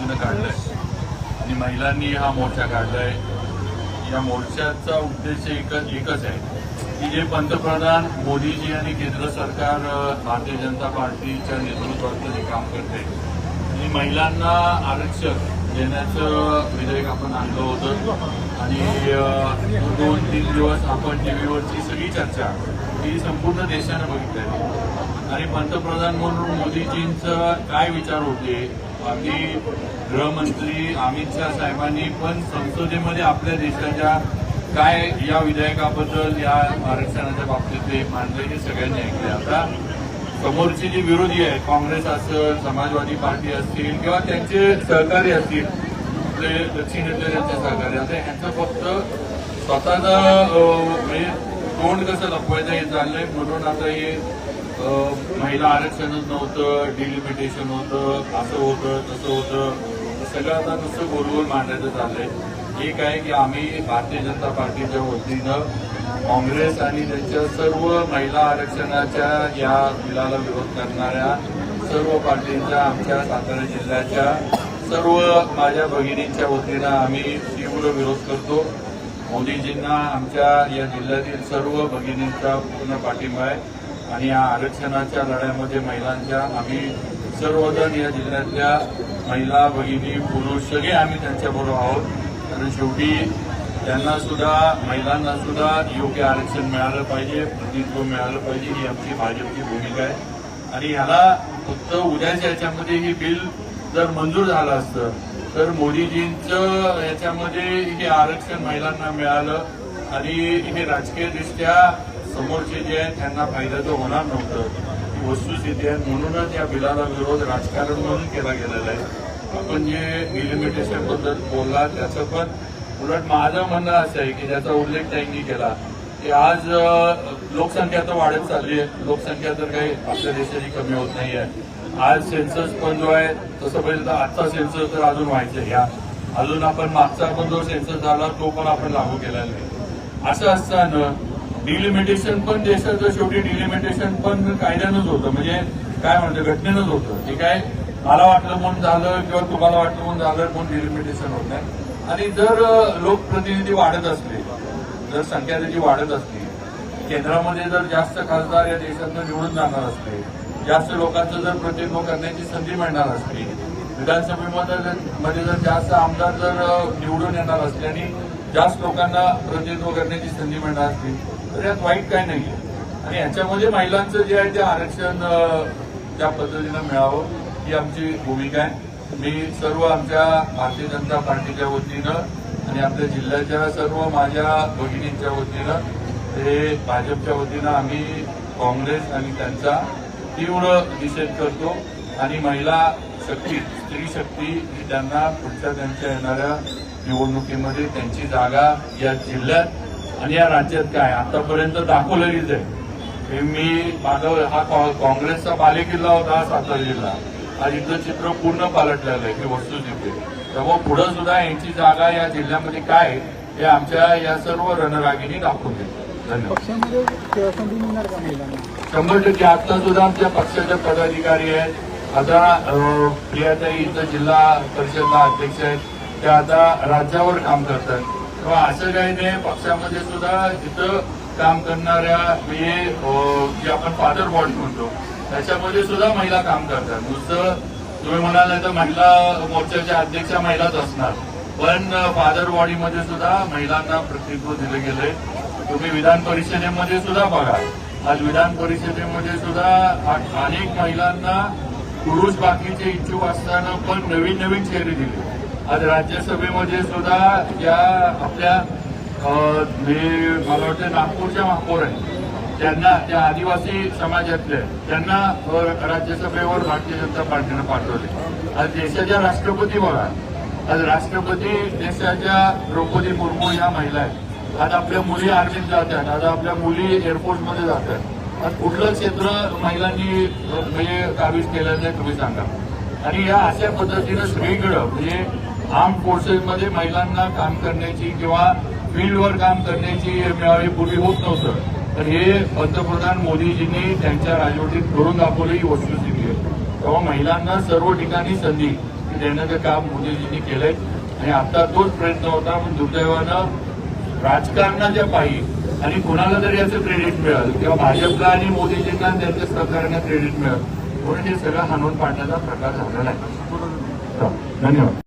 वतीनं काढलाय आणि महिलांनी हा मोर्चा काढलाय। या मोर्चाचा उद्देश एकच आहे की जे पंतप्रधान मोदीजी आणि केंद्र सरकार भारतीय जनता पार्टीच्या नेतृत्वात जे काम करते आणि महिलांना आरक्षण देण्याचं विधेयक आपण आणलं होतं आणि 2-3 दिवस आपण टीव्हीवरची सगळी चर्चा ही संपूर्ण देशानं बघितली आणि पंतप्रधान म्हणून मोदीजींचं काय विचार होते। बाकी गृहमंत्री अमित शाह साहेबांनी पण संसदेमध्ये आपल्या देशाच्या काय या विधेयकाबद्दल या आरक्षणाच्या बाबतीत ते मांडले हे सगळ्यांनी ऐकले। आता समोरचे जे विरोधी आहेत काँग्रेस असेल समाजवादी पार्टी असतील किंवा त्यांचे सहकारी असतील आपले दक्षिणेतले त्यांचे सहकारी आता ह्यांचं फक्त स्वतःचं म्हणजे तोंड कसं लपवायचं हे चाललंय म्हणून आता हे महिला आरक्षणच नव्हतं डिलिमिटेशन होतं असं होतं तसं होतं सगळं आता नुसतं गोलगोल मांडायचं चाललंय। एक आहे की आम्ही भारतीय जनता पार्टीच्या वतीनं काँग्रेस आणि त्यांच्या सर्व महिला आरक्षणाच्या या बिलाला विरोध करणाऱ्या सर्व पार्टींच्या आमच्या सातारा जिल्ह्याच्या सर्व माझ्या भगिनींच्या वतीनं आम्ही तीव्र विरोध करतो। मोदीजींना आमच्या या जिल्ह्यातील सर्व भगिनींचा पूर्ण पाठिंबा आहे आणि या आरक्षणाच्या लढ्यामध्ये महिलांच्या आम्ही सर्वजण या जिल्ह्यातल्या महिला भगिनी पुरुष सगळे आम्ही त्यांच्याबरोबर आहोत कारण शेवटी त्यांना सुद्धा महिलांना सुद्धा योग्य आरक्षण मिळालं पाहिजे प्रतिनिधित्व मिळालं पाहिजे ही आमची भाजपची भूमिका आहे आणि ह्याला फक्त उद्याच्या याच्यामध्ये ही बिल जर मंजूर झालं असतं तर मोदीजींचं याच्यामध्ये हे आरक्षण महिलांना मिळालं आणि हे राजकीयदृष्ट्या समोरचे जे आहेत त्यांना फायद्याचं होणार नव्हतं ही वस्तुस्थिती आहे। म्हणूनच या बिलाला विरोध राजकारण म्हणून केला गेलेला आहे। आपण जे डिलिमिटेशन बद्दल बोलला त्याचं पण उलट माझं म्हणणं असं आहे की ज्याचा उल्लेख त्यांनी केला की आज लोकसंख्या तर वाढत चालली आहे लोकसंख्या तर काही आपल्या देशाची कमी होत नाही आहे। आज सेन्सस पण जो आहे तसं पाहिजे तर आजचा सेन्सस तर अजून व्हायचं ह्या अजून आपण मागचा पण जो सेन्सस झाला तो पण आपण लागू केलेला नाही। असं असताना डिलिमिटेशन पण देशाचं शेवटी डिलिमिटेशन पण कायद्यानंच होतं म्हणजे काय म्हणतं घटनेनंच होतं ठीक आहे मला वाटलं म्हणून झालं किंवा तुम्हाला वाटलं म्हणून झालं म्हणून डिलिमिटेशन होत नाही। आणि जर लोकप्रतिनिधी वाढत असले जर संख्या त्याची वाढत असली केंद्रामध्ये जर जास्त खासदार या देशातून निवडून जाणार असले जास्त लोकांचं जर प्रतिनिधित्व करण्याची संधी मिळणार असली विधानसभेमध्ये जर जास्त आमदार जर निवडून येणार असले आणि जास्त लोकांना प्रतिनिधित्व करण्याची संधी मिळणार असली तर यात वाईट काही नाही आणि ह्याच्यामध्ये महिलांचं जे आहे ते आरक्षण त्या पद्धतीनं मिळावं ही आमची भूमिका आहे। मी सर्व आमच्या भारतीय जनता पार्टीच्या वतीनं आणि आपल्या जिल्ह्याच्या सर्व माझ्या भगिनींच्या वतीनं ते भाजपच्या वतीनं आम्ही काँग्रेस आणि त्यांचा तीव्र निषेध करतो आणि महिला शक्ती स्त्री शक्ती ही त्यांना पुढच्या त्यांच्या येणाऱ्या निवडणुकीमध्ये त्यांची जागा या जिल्ह्यात आणि या राज्यात काय आतापर्यंत दाखवलेलीच आहे। मी माझा हा काँग्रेसचा बालेकिल्ला होता हा सातारा जिल्हा आज इथलं चित्र पूर्ण पालटलेलं आहे ही वस्तुस्थिती तेव्हा पुढे सुद्धा यांची जागा या जिल्ह्यामध्ये काय हे आमच्या या सर्व रणरागिणी दाखवून देतात। धन्यवाद। 100% आता सुद्धा आमच्या पक्षाचे पदाधिकारी आहेत आता प्रियाताई इथं जिल्हा परिषदला अध्यक्ष आहेत त्या आता राज्यावर काम करतात तेव्हा असं काही नाही पक्षामध्ये सुद्धा जिथं काम करणाऱ्या जे आपण फादर बॉडी म्हणतो त्याच्यामध्ये सुद्धा महिला काम करतात नुसतं तुम्ही म्हणाल तर महिला मोर्चाच्या अध्यक्षा महिलाच असणार पण फादर बॉडीमध्ये सुद्धा महिलांना प्रतिनिधित्व दिलं गेलंय। तुम्ही विधान परिषदेमध्ये सुद्धा बघा आज विधान परिषदेमध्ये सुद्धा अनेक महिलांना पुरुष बाकीचे इच्छुक असताना पण नवीन नवीन चेहरे दिले। आज राज्यसभेमध्ये सुद्धा ज्या आपल्या मला वाटतं नागपूरच्या महापौर आहेत त्यांना त्या आदिवासी समाजातल्या त्यांना राज्यसभेवर भारतीय जनता पार्टीनं पाठवले। आज देशाच्या राष्ट्रपती बघा आज राष्ट्रपती देशाच्या द्रौपदी मुर्मू या महिला आहेत आज आपल्या मुली आर्मीत जातात आज आपल्या मुली एअरफोर्समध्ये जातात आज कुठलं क्षेत्र महिलांनी म्हणजे काबीज केलं नाही तुम्ही सांगा। आणि या अशा पद्धतीनं सगळीकडं म्हणजे आर्म फोर्सेसमध्ये महिलांना काम करण्याची किंवा फील्डवर काम करण्याची मिळावी पूर्वी होत नव्हतं तर हे पंतप्रधान मोदीजींनी त्यांच्या राजवटीत करून दाखवली ही वस्तुस्थिती आहे। तेव्हा महिलांना सर्व ठिकाणी संधी की देण्याचं काम मोदीजींनी केलंय आणि आता तोच प्रयत्न होता. पण दुर्दैवानं राजकारणाच्या पायी आणि कुणाला तरी याचं क्रेडिट मिळालं किंवा भाजपला आणि मोदीजींना त्यांच्या सहकार्यांना क्रेडिट मिळालं म्हणून हे सगळं हाणून पाडण्याचा प्रकार झालेला आहे. धन्यवाद.